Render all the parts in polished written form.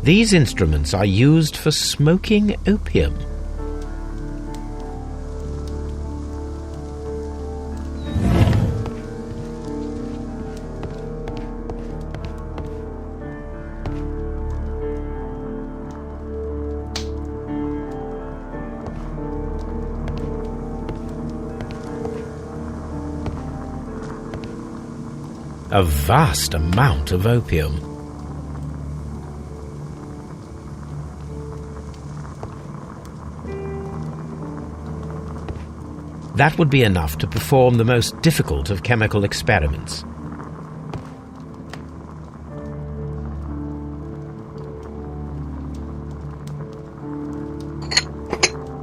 These instruments are used for smoking opium. A vast amount of opium. That would be enough to perform the most difficult of chemical experiments.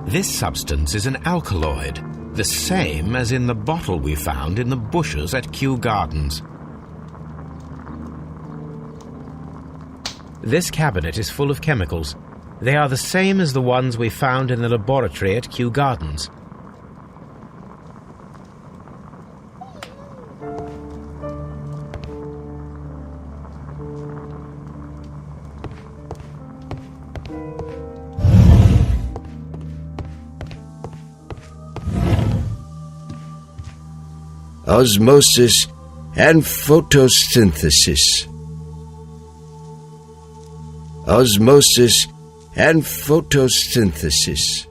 This substance is an alkaloid, the same as in the bottle we found in the bushes at Kew Gardens. This cabinet is full of chemicals. They are the same as the ones we found in the laboratory at Kew Gardens. Osmosis and photosynthesis. Osmosis and photosynthesis.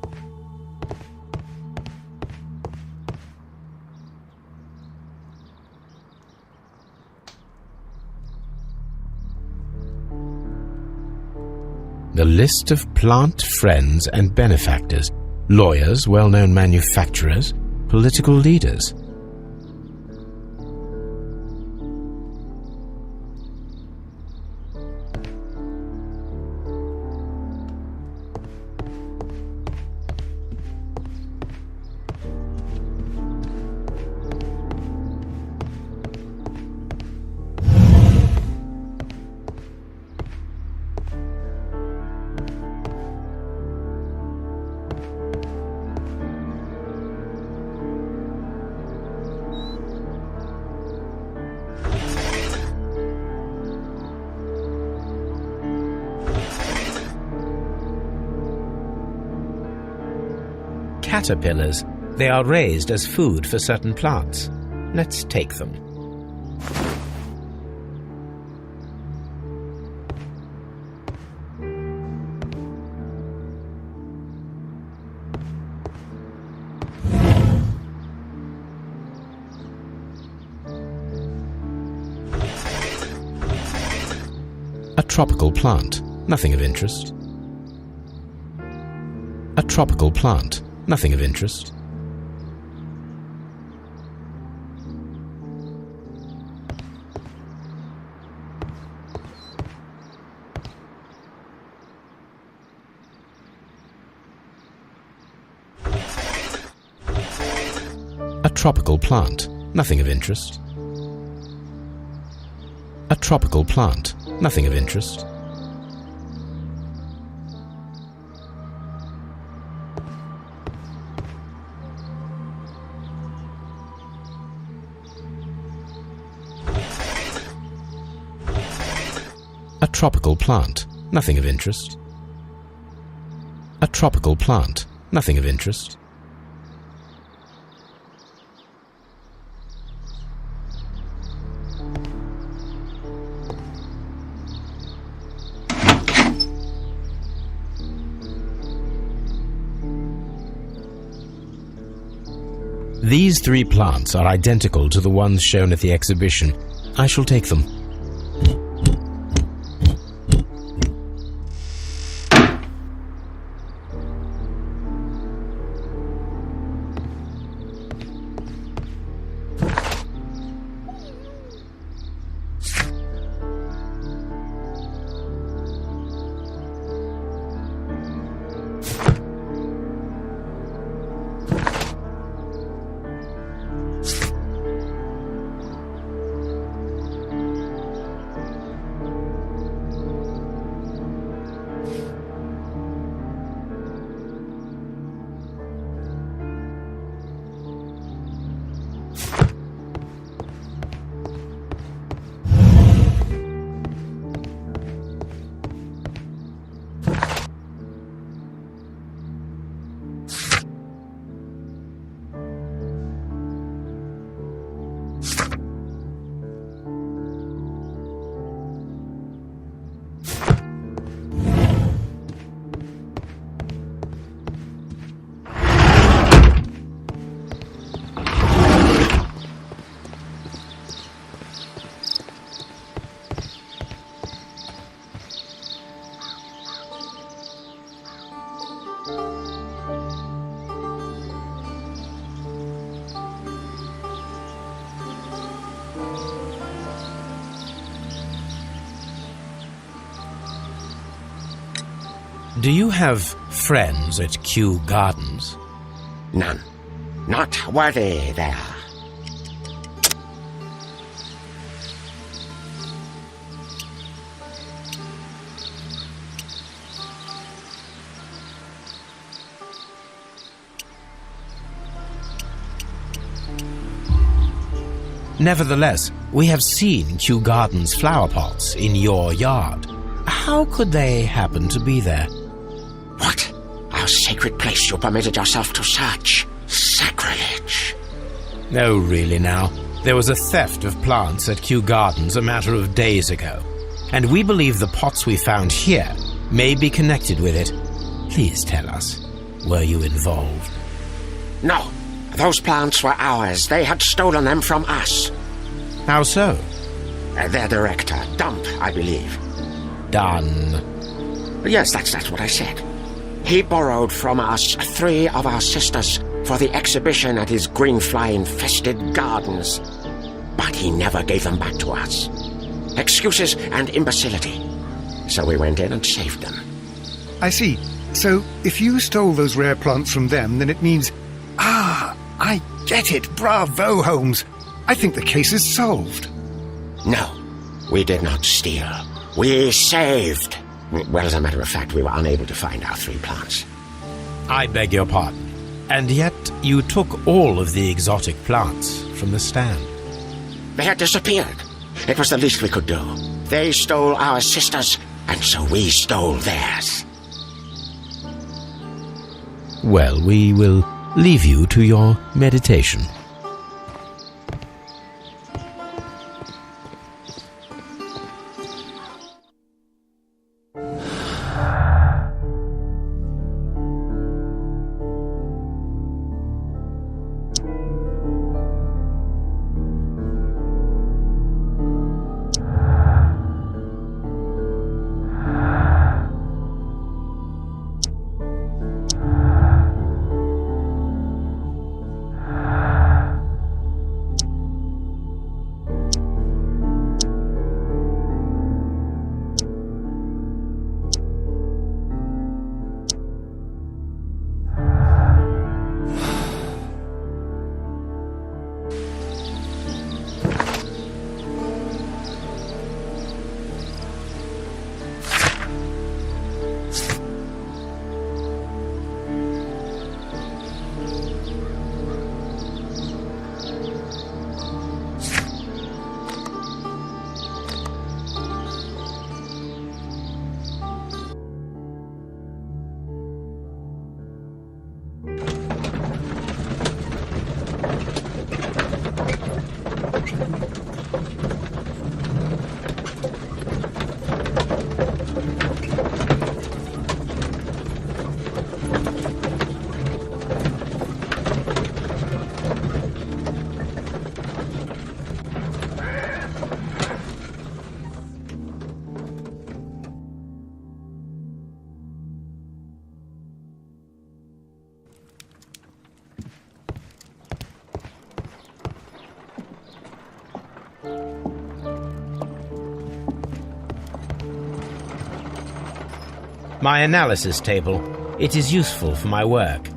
The list of plant friends and benefactors, lawyers, well-known manufacturers, political leaders. Caterpillars. They are raised as food for certain plants. Let's take them. A tropical plant. Nothing of interest. A tropical plant. Nothing of interest. A tropical plant. Nothing of interest. A tropical plant. Nothing of interest. A tropical plant. Nothing of interest. A tropical plant. Nothing of interest. These three plants are identical to the ones shown at the exhibition. I shall take them. Do you have friends at Kew Gardens? None. Not worthy they are. Nevertheless, we have seen Kew Gardens flower pots in your yard. How could they happen to be there? What? Our sacred place you permitted yourself to search? Sacrilege! No, really now. There was a theft of plants at Kew Gardens a matter of days ago, and we believe the pots we found here may be connected with it. Please tell us, were you involved? No. Those plants were ours. They had stolen them from us. How so? Their director, Dump, I believe. Done. Yes, that's what I said. He borrowed from us 3 of our sisters for the exhibition at his greenfly-infested gardens. But he never gave them back to us. Excuses and imbecility. So we went in and saved them. I see. So, if you stole those rare plants from them, then it means... I get it. Bravo, Holmes. I think the case is solved. No, we did not steal. We saved. Well, as a matter of fact, we were unable to find our 3 plants. I beg your pardon. And yet you took all of the exotic plants from the stand. They had disappeared. It was the least we could do. They stole our sisters, and so we stole theirs. Well, we will leave you to your meditation. My analysis table. It is useful for my work.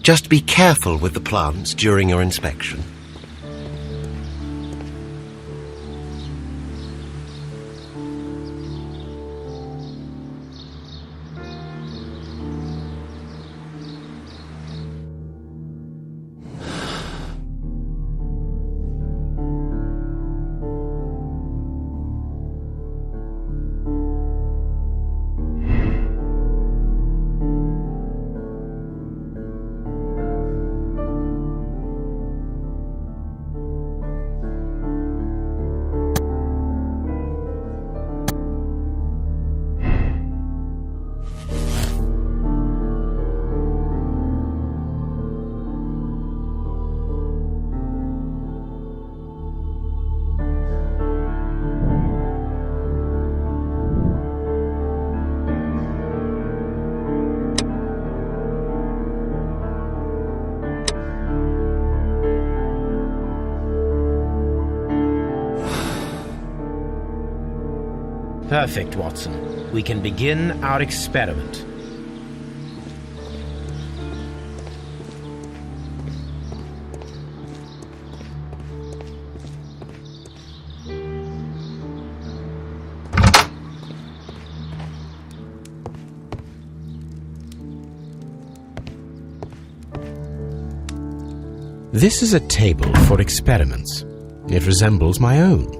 Just be careful with the plants during your inspection. Perfect, Watson. We can begin our experiment. This is a table for experiments. It resembles my own.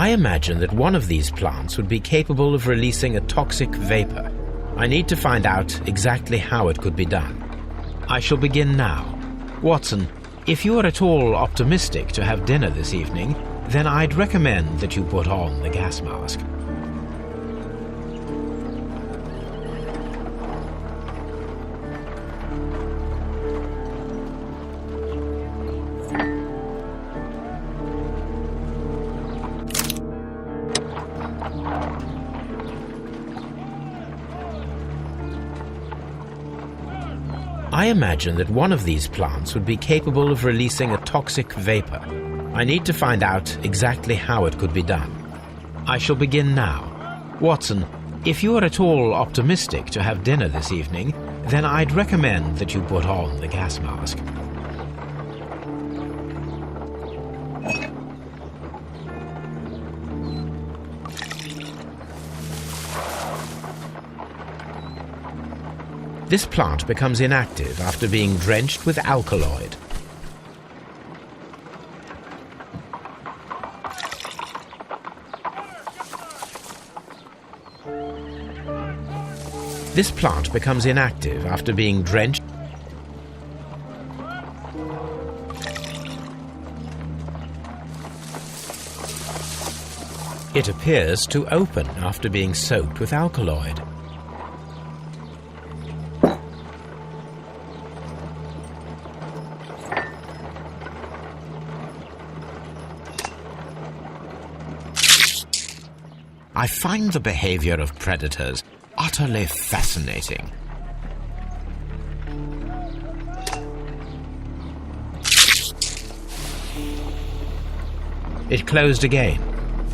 I imagine that one of these plants would be capable of releasing a toxic vapor. I need to find out exactly how it could be done. I shall begin now. Watson, if you are at all optimistic to have dinner this evening, then I'd recommend that you put on the gas mask. I imagine that one of these plants would be capable of releasing a toxic vapor. I need to find out exactly how it could be done. I shall begin now. Watson, if you are at all optimistic to have dinner this evening, then I'd recommend that you put on the gas mask. This plant becomes inactive after being drenched with alkaloid. This plant becomes inactive after being drenched. It appears to open after being soaked with alkaloid. I find the behavior of predators utterly fascinating. It closed again.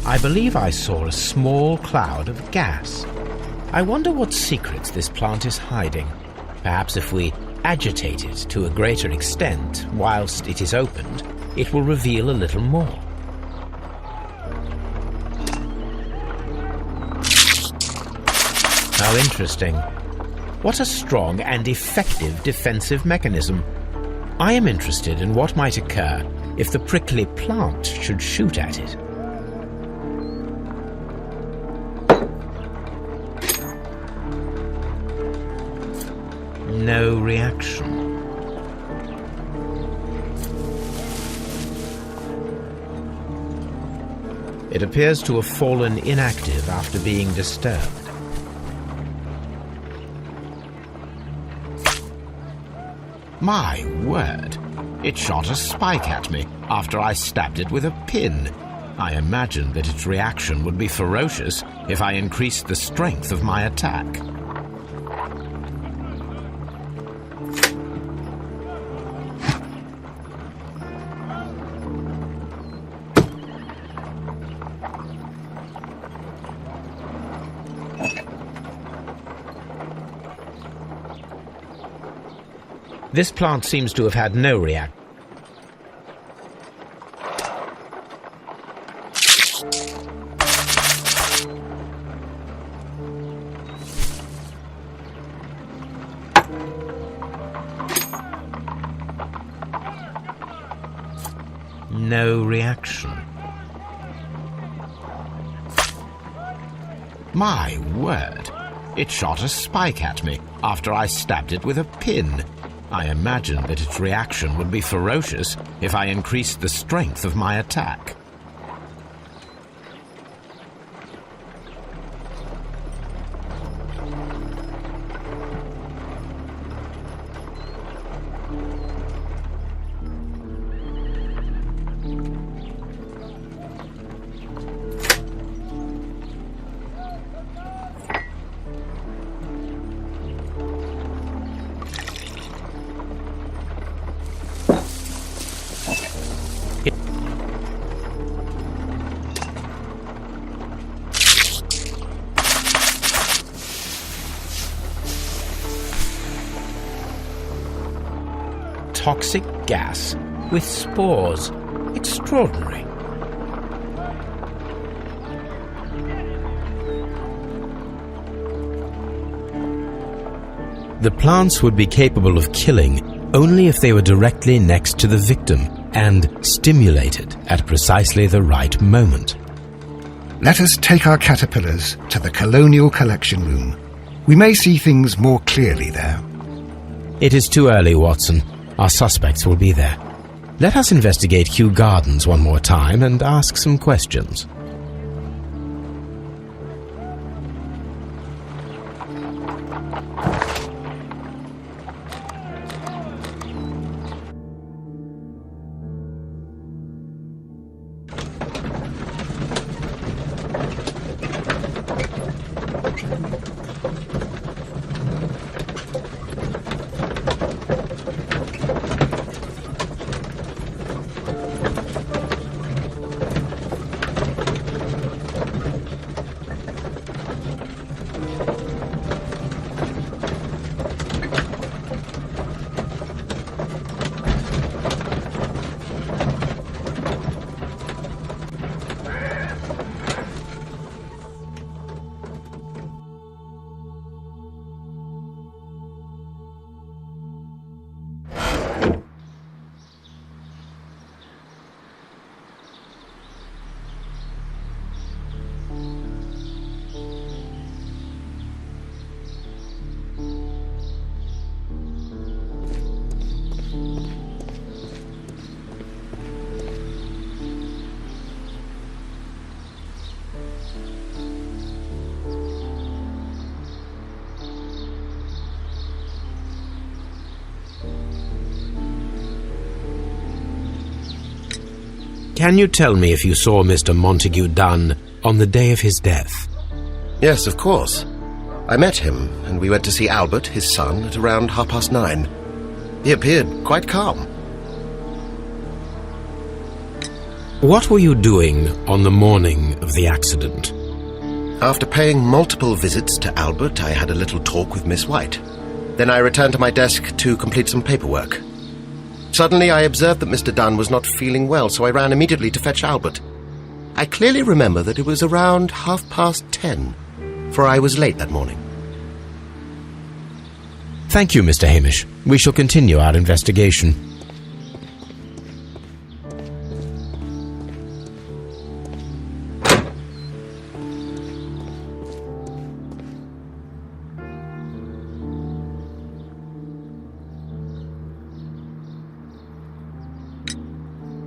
I believe I saw a small cloud of gas. I wonder what secrets this plant is hiding. Perhaps if we agitate it to a greater extent whilst it is opened, it will reveal a little more. How interesting. What a strong and effective defensive mechanism. I am interested in what might occur if the prickly plant should shoot at it. No reaction. It appears to have fallen inactive after being disturbed. My word! It shot a spike at me after I stabbed it with a pin. I imagined that its reaction would be ferocious if I increased the strength of my attack. This plant seems to have had no reaction. No reaction. My word! It shot a spike at me after I stabbed it with a pin. I imagined that its reaction would be ferocious if I increased the strength of my attack. Toxic gas with spores. Extraordinary. The plants would be capable of killing only if they were directly next to the victim and stimulated at precisely the right moment. Let us take our caterpillars to the Colonial Collection Room. We may see things more clearly there. It is too early, Watson. Our suspects will be there. Let us investigate Kew Gardens one more time and ask some questions. Can you tell me if you saw Mr. Montague Dunn on the day of his death? Yes, of course. I met him, and we went to see Albert, his son, at around 9:30. He appeared quite calm. What were you doing on the morning of the accident? After paying multiple visits to Albert, I had a little talk with Miss White. Then I returned to my desk to complete some paperwork. Suddenly I observed that Mr. Dunn was not feeling well, so I ran immediately to fetch Albert. I clearly remember that it was around 10:30, for I was late that morning. Thank you, Mr. Hamish. We shall continue our investigation.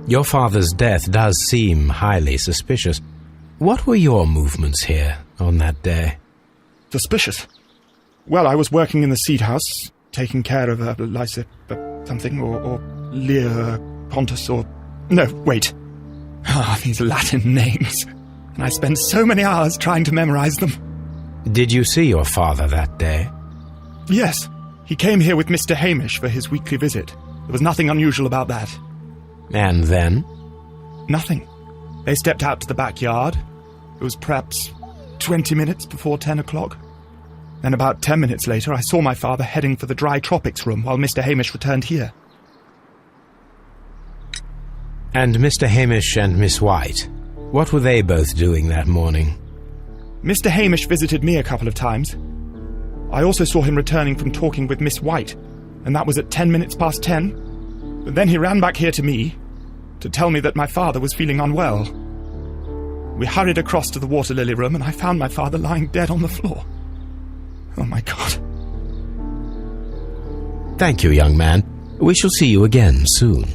Your father's death does seem highly suspicious. What were your movements here on that day? Suspicious? Well, I was working in the seed house, taking care of Lysa something, or Lear Pontus, or... No, wait. These Latin names. And I spent so many hours trying to memorize them. Did you see your father that day? Yes. He came here with Mr. Hamish for his weekly visit. There was nothing unusual about that. And then? Nothing. They stepped out to the backyard. It was perhaps 20 minutes before 10 o'clock. Then about 10 minutes later, I saw my father heading for the dry tropics room while Mr. Hamish returned here. And Mr. Hamish and Miss White, what were they both doing that morning? Mr. Hamish visited me a couple of times. I also saw him returning from talking with Miss White, and that was at 10 minutes past 10. But then he ran back here to me to tell me that my father was feeling unwell. We hurried across to the water lily room, and I found my father lying dead on the floor. Oh, my God. Thank you, young man. We shall see you again soon.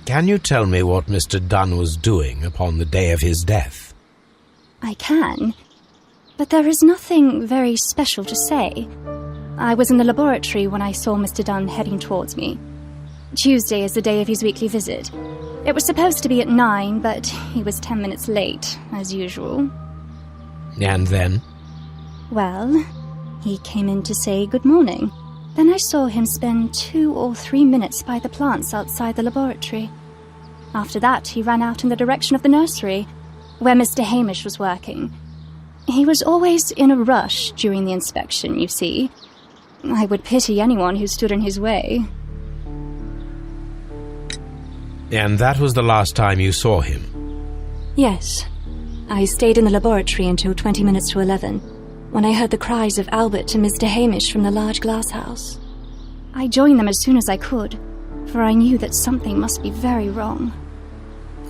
Can you tell me what Mr. Dunn was doing upon the day of his death? I can, but there is nothing very special to say. I was in the laboratory when I saw Mr. Dunn heading towards me. Tuesday is the day of his weekly visit. It was supposed to be at 9, but he was 10 minutes late, as usual. And then? Well, he came in to say good morning. Then I saw him spend 2 or 3 minutes by the plants outside the laboratory. After that, he ran out in the direction of the nursery, where Mr. Hamish was working. He was always in a rush during the inspection, you see. I would pity anyone who stood in his way. And that was the last time you saw him? Yes. I stayed in the laboratory until 20 minutes to 11, when I heard the cries of Albert and Mr. Hamish from the large glass house. I joined them as soon as I could, for I knew that something must be very wrong.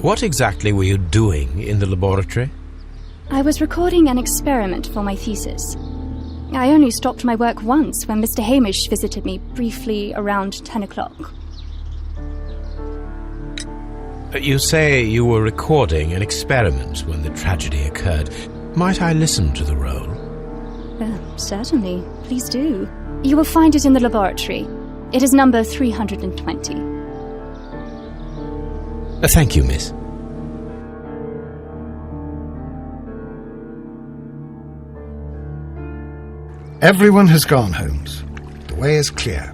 What exactly were you doing in the laboratory? I was recording an experiment for my thesis. I only stopped my work once when Mr. Hamish visited me briefly around 10 o'clock. You say you were recording an experiment when the tragedy occurred. Might I listen to the roll? Certainly. Please do. You will find it in the laboratory. It is number 320. Thank you, miss. Everyone has gone, Holmes. The way is clear.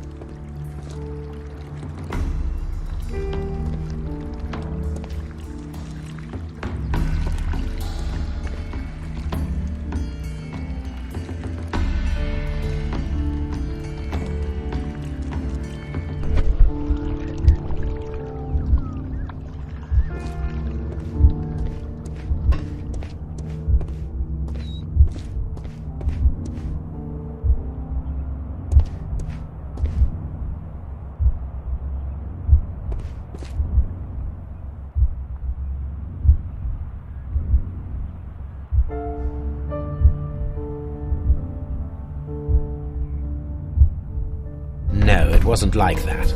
it wasn't like that.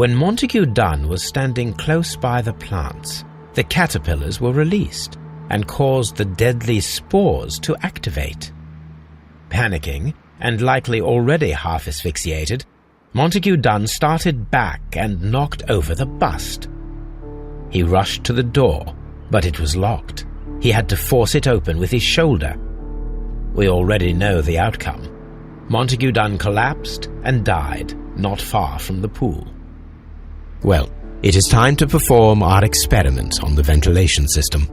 When Montague Dunn was standing close by the plants, the caterpillars were released and caused the deadly spores to activate. Panicking, and likely already half asphyxiated, Montague Dunn started back and knocked over the bust. He rushed to the door, but it was locked. He had to force it open with his shoulder. We already know the outcome. Montague Dunn collapsed and died not far from the pool. Well, it is time to perform our experiment on the ventilation system.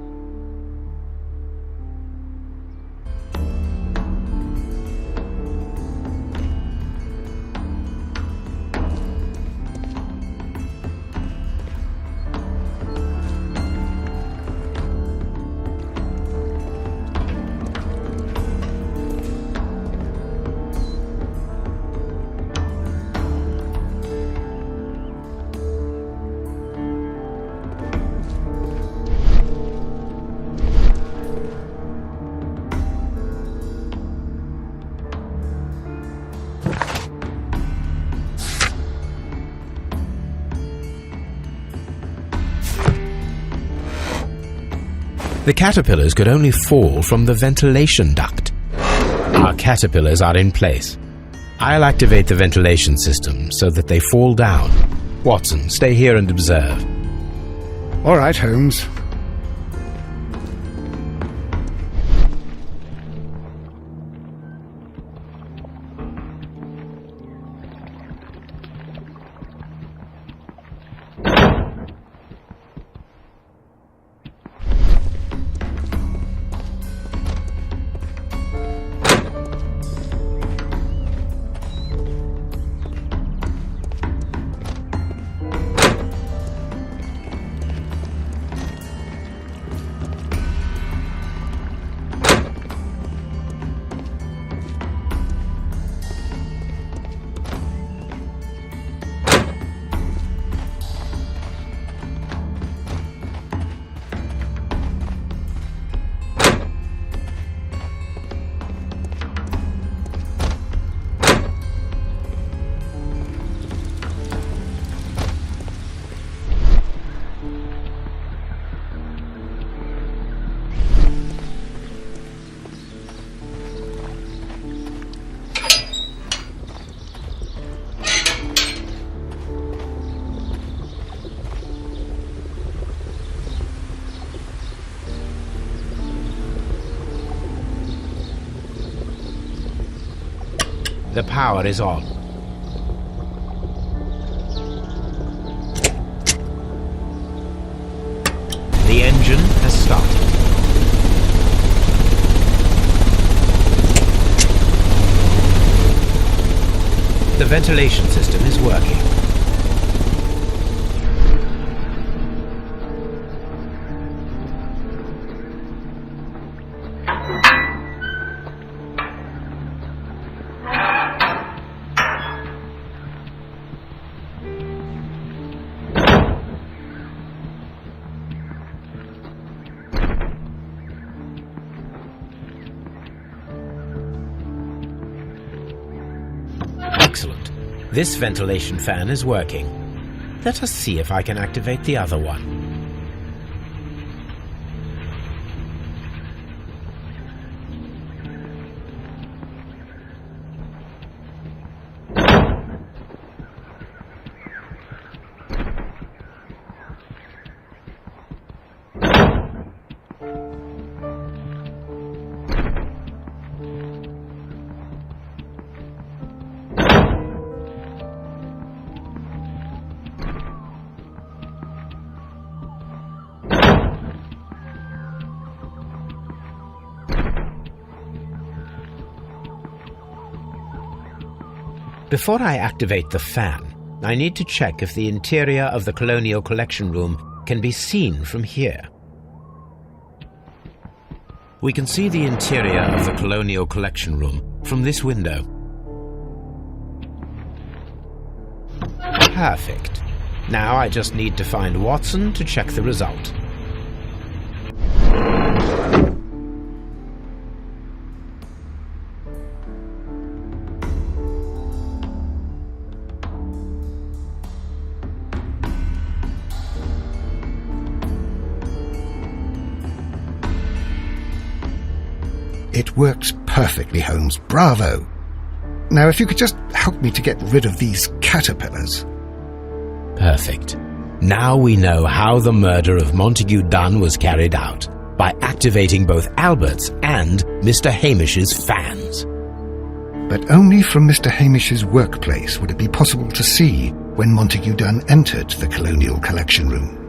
The caterpillars could only fall from the ventilation duct. Our caterpillars are in place. I'll activate the ventilation system so that they fall down. Watson, stay here and observe. All right, Holmes. The power is on. The engine has started. The ventilation system is working. Excellent. This ventilation fan is working. Let us see if I can activate the other one. Before I activate the fan, I need to check if the interior of the Colonial Collection Room can be seen from here. We can see the interior of the Colonial Collection Room from this window. Perfect. Now I just need to find Watson to check the result. It works perfectly, Holmes. Bravo! Now, if you could just help me to get rid of these caterpillars. Perfect. Now we know how the murder of Montague Dunn was carried out, by activating both Albert's and Mr. Hamish's fans. But only from Mr. Hamish's workplace would it be possible to see when Montague Dunn entered the Colonial Collection Room.